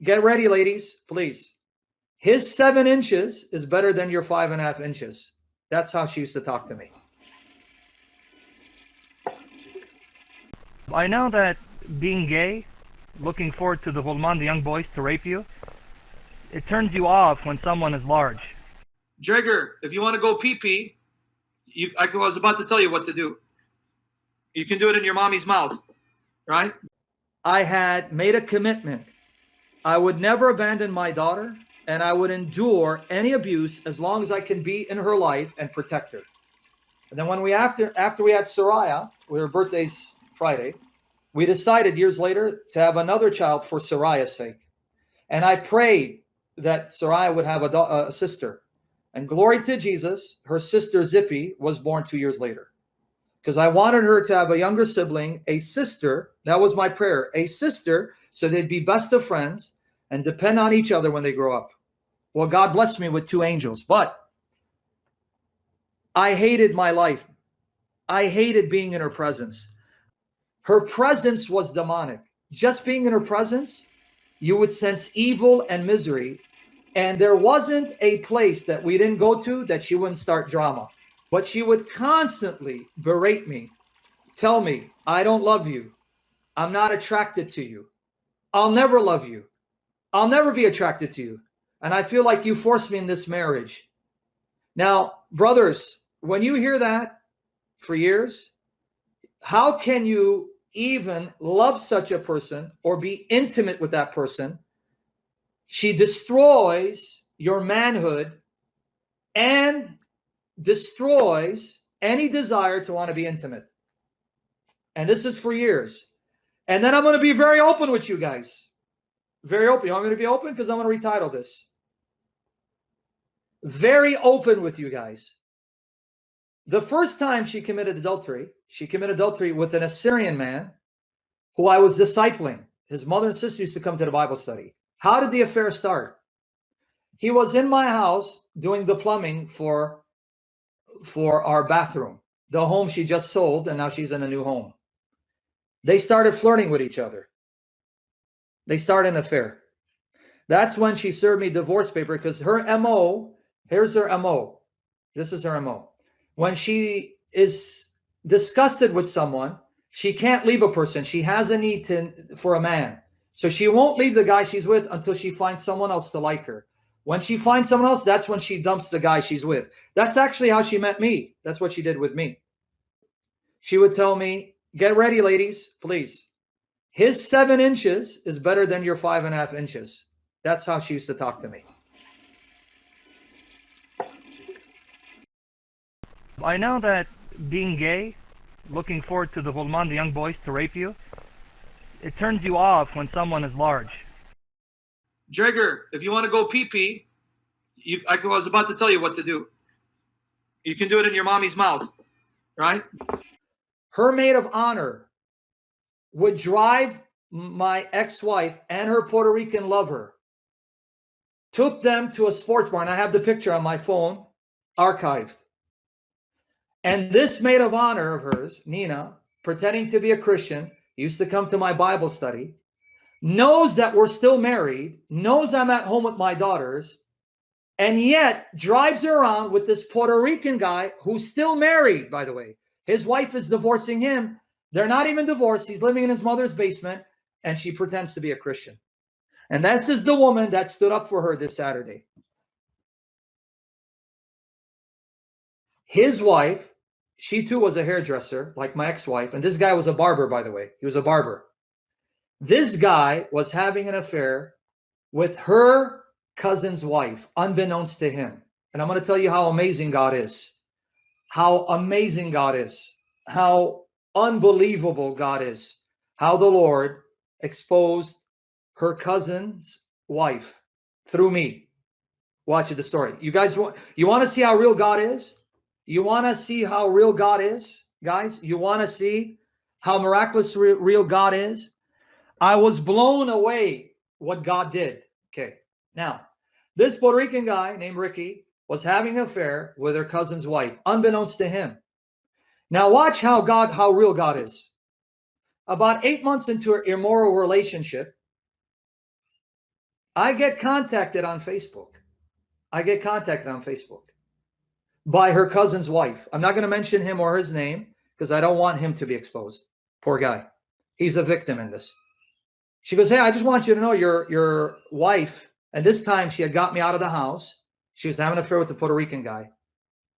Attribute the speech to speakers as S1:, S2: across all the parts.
S1: Get ready, ladies, please. His 7 inches is better than your 5.5 inches. That's how she used to talk to me.
S2: I know that being gay, looking forward to the Volman, the young boys, to rape you, it turns you off when someone is large.
S1: Jigger, if you want to go pee-pee, I was about to tell you what to do. You can do it in your mommy's mouth, right? I had made a commitment. I would never abandon my daughter, and I would endure any abuse as long as I can be in her life and protect her. And then when after we had Soraya, her birthday's Friday, we decided years later to have another child for Soraya's sake. And I prayed that Soraya would have a sister. And glory to Jesus, her sister Zippy was born 2 years later. Because I wanted her to have a younger sibling, a sister. That was my prayer. A sister, so they'd be best of friends and depend on each other when they grow up. Well, God blessed me with 2 angels. But I hated my life. I hated being in her presence. Her presence was demonic. Just being in her presence, you would sense evil and misery. And there wasn't a place that we didn't go to that she wouldn't start drama. But she would constantly berate me, tell me, I don't love you. I'm not attracted to you. I'll never love you. I'll never be attracted to you. And I feel like you forced me in this marriage. Now, brothers, when you hear that for years, how can you even love such a person or be intimate with that person? She destroys your manhood and destroys any desire to want to be intimate. And this is for years. And then I'm going to be very open with you guys. Very open. You want me to be open? Because I'm going to retitle this. Very open with you guys. The first time she committed adultery with an Assyrian man who I was discipling. His mother and sister used to come to the Bible study. How did the affair start? He was in my house doing the plumbing for our bathroom, the home she just sold, and now she's in a new home. They started flirting with each other. They started an affair. That's when she served me divorce paper, because her MO, here's her MO. This is her MO. When she is disgusted with someone, she can't leave a person. She has a need for a man. So she won't leave the guy she's with until she finds someone else to like her. When she finds someone else, that's when she dumps the guy she's with. That's actually how she met me. That's what she did with me. She would tell me, get ready, ladies, please. His 7 inches is better than your 5.5 inches. That's how she used to talk to me.
S2: I know that being gay, looking forward to the Volman, the young boys, to rape you, it turns you off when someone is large.
S1: Jigger, if you want to go pee-pee, I was about to tell you what to do. You can do it in your mommy's mouth, right? Her maid of honor would drive my ex-wife and her Puerto Rican lover, took them to a sports bar, and I have the picture on my phone, archived. And this maid of honor of hers, Nina, pretending to be a Christian, used to come to my Bible study, knows that we're still married, knows I'm at home with my daughters, and yet drives her around with this Puerto Rican guy who's still married, by the way. His wife is divorcing him. They're not even divorced. He's living in his mother's basement, and she pretends to be a Christian. And this is the woman that stood up for her this Saturday. His wife, she too was a hairdresser, like my ex-wife, and this guy was a barber, by the way. He was a barber. This guy was having an affair with her cousin's wife, unbeknownst to him. And I'm going to tell you how amazing God is. How amazing God is. How unbelievable God is. How the Lord exposed her cousin's wife through me. Watch the story. You guys want to see how real God is? You want to see how real God is, guys? You want to see how miraculous real God is? I was blown away what God did. Okay. Now, this Puerto Rican guy named Ricky was having an affair with her cousin's wife, unbeknownst to him. Now watch how real God is. About 8 months into her immoral relationship, I get contacted on Facebook. I get contacted on Facebook by her cousin's wife. I'm not going to mention him or his name because I don't want him to be exposed. Poor guy. He's a victim in this. She goes, hey, I just want you to know your wife, and this time she had got me out of the house. She was having an affair with the Puerto Rican guy.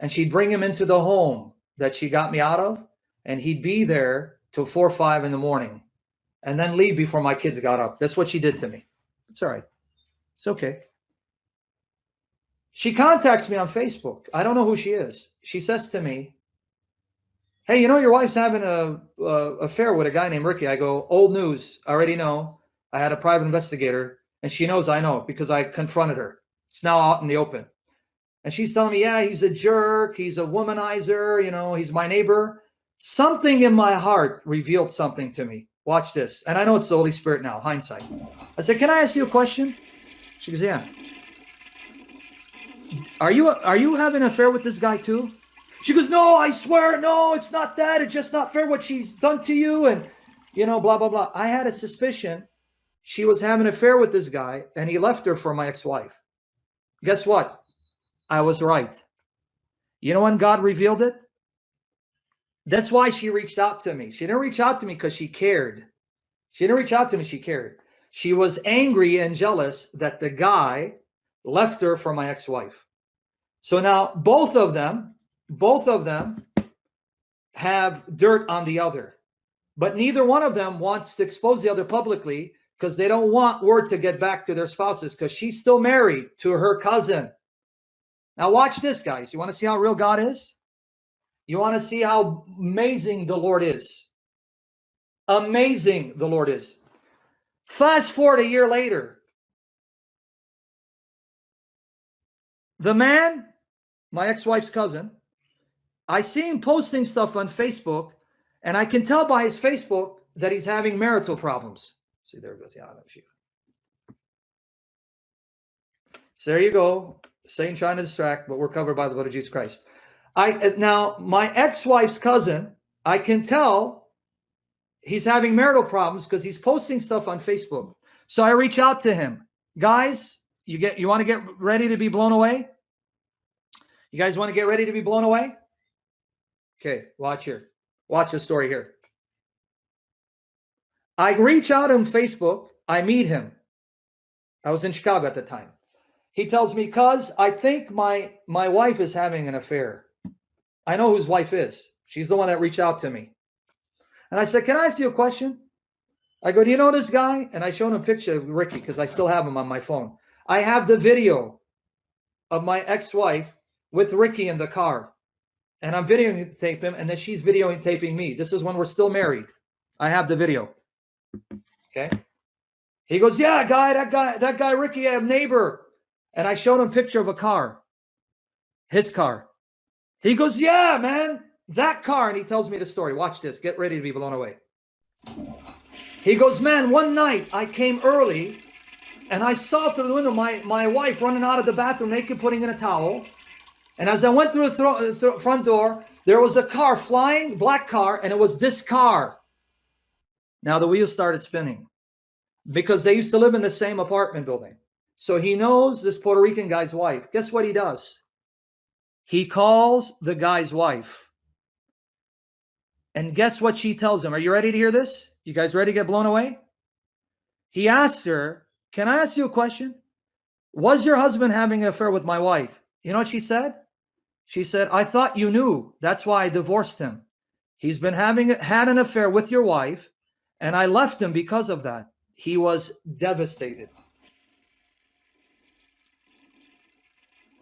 S1: And she'd bring him into the home that she got me out of, and he'd be there till 4 or 5 in the morning and then leave before my kids got up. That's what she did to me. It's all right. It's okay. She contacts me on Facebook. I don't know who she is. She says to me, hey, you know, your wife's having a affair with a guy named Ricky. I go, old news. I already know. I had a private investigator, and she knows I know because I confronted her. It's now out in the open. And she's telling me, yeah, he's a jerk. He's a womanizer. You know, he's my neighbor. Something in my heart revealed something to me. Watch this. And I know it's the Holy Spirit now, hindsight. I said, can I ask you a question? She goes, yeah. Are you having an affair with this guy too? She goes, no, I swear, no, it's not that. It's just not fair what she's done to you. And, you know, blah, blah, blah. I had a suspicion she was having an affair with this guy and he left her for my ex-wife. Guess what? I was right. You know when God revealed it? That's why she reached out to me. She didn't reach out to me because she cared. She didn't reach out to me. She cared. She was angry and jealous that the guy left her for my ex-wife. So now both of them have dirt on the other, but neither one of them wants to expose the other publicly because they don't want word to get back to their spouses because she's still married to her cousin. Now watch this, guys. You want to see how real God is? You want to see how amazing the Lord is? Amazing the Lord is. Fast forward a year later. The man, my ex-wife's cousin, I see him posting stuff on Facebook, and I can tell by his Facebook that he's having marital problems. See, there it goes. Yeah, so there you go. Satan trying to distract, but we're covered by the blood of Jesus Christ. Now, my ex-wife's cousin, I can tell he's having marital problems because he's posting stuff on Facebook. So I reach out to him. Guys, you want to get ready to be blown away? You guys want to get ready to be blown away? Okay, watch here. Watch the story here. I reach out on Facebook. I meet him. I was in Chicago at the time. He tells me, cuz I think my wife is having an affair. I know whose wife is. She's the one that reached out to me. And I said, can I ask you a question? I go, do you know this guy? And I showed him a picture of Ricky because I still have him on my phone. I have the video of my ex-wife with Ricky in the car. And I'm videotaping him, and then she's videotaping me. This is when we're still married. I have the video. Okay. He goes, yeah, that guy, Ricky, a neighbor. And I showed him a picture of a car. His car. He goes, yeah, man, that car. And he tells me the story. Watch this. Get ready to be blown away. He goes, man, one night I came early and I saw through the window my wife running out of the bathroom naked, putting in a towel. And as I went through the front door, there was a car flying, black car, and it was this car. Now the wheels started spinning because they used to live in the same apartment building. So he knows this Puerto Rican guy's wife. Guess what he does? He calls the guy's wife. And guess what she tells him? Are you ready to hear this? You guys ready to get blown away? He asked her, can I ask you a question? Was your husband having an affair with my wife? You know what she said? She said, I thought you knew. That's why I divorced him. He's been had an affair with your wife, and I left him because of that. He was devastated.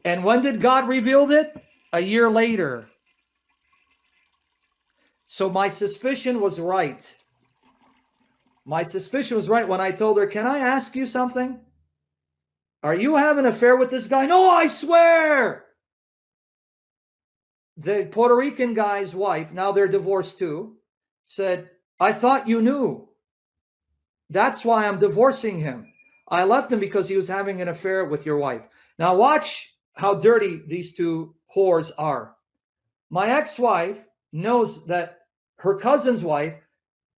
S1: And when did God reveal it? A year later. So my suspicion was right. My suspicion was right when I told her, can I ask you something? Are you having an affair with this guy? No, I swear. The Puerto Rican guy's wife, now they're divorced too, said, I thought you knew. That's why I'm divorcing him. I left him because he was having an affair with your wife. Now watch how dirty these two whores are. My ex-wife knows that her cousin's wife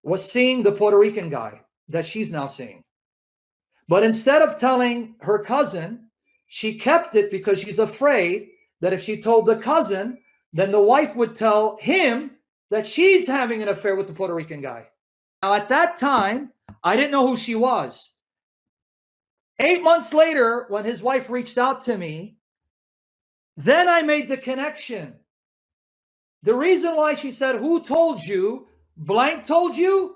S1: was seeing the Puerto Rican guy that she's now seeing. But instead of telling her cousin, she kept it because she's afraid that if she told the cousin, then the wife would tell him that she's having an affair with the Puerto Rican guy. Now, at that time, I didn't know who she was. 8 months later, when his wife reached out to me, then I made the connection. The reason why she said, who told you? Blank told you?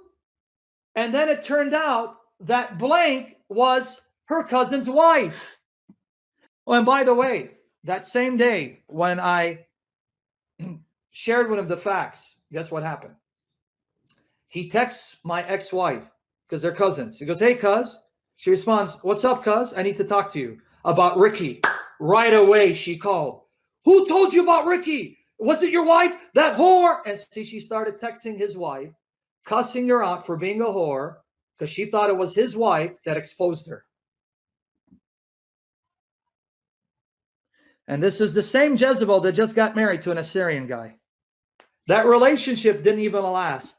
S1: And then it turned out that blank was her cousin's wife. Oh, and by the way, that same day when I shared with him the facts, guess what happened? He texts my ex-wife because they're cousins. He goes, hey, cuz. She responds, what's up, cuz? I need to talk to you about Ricky. Right away, she called. Who told you about Ricky? Was it your wife? That whore? And see, she started texting his wife, cussing her out for being a whore because she thought it was his wife that exposed her. And this is the same Jezebel that just got married to an Assyrian guy. That relationship didn't even last.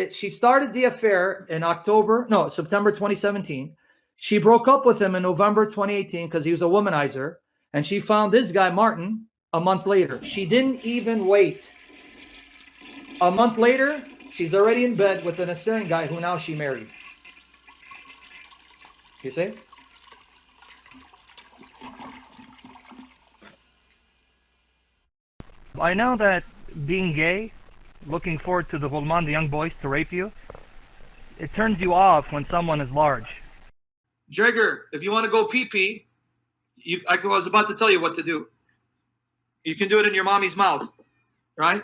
S1: She started the affair in September 2017. She broke up with him in November 2018 because he was a womanizer. And she found this guy, Martin, a month later. She didn't even wait. A month later, she's already in bed with an Assyrian guy who now she married. You see?
S2: I know that being gay, looking forward to the Volman, the young boys, to rape you, it turns you off when someone is large.
S1: Jagger, if you want to go pee-pee, I was about to tell you what to do. You can do it in your mommy's mouth, right?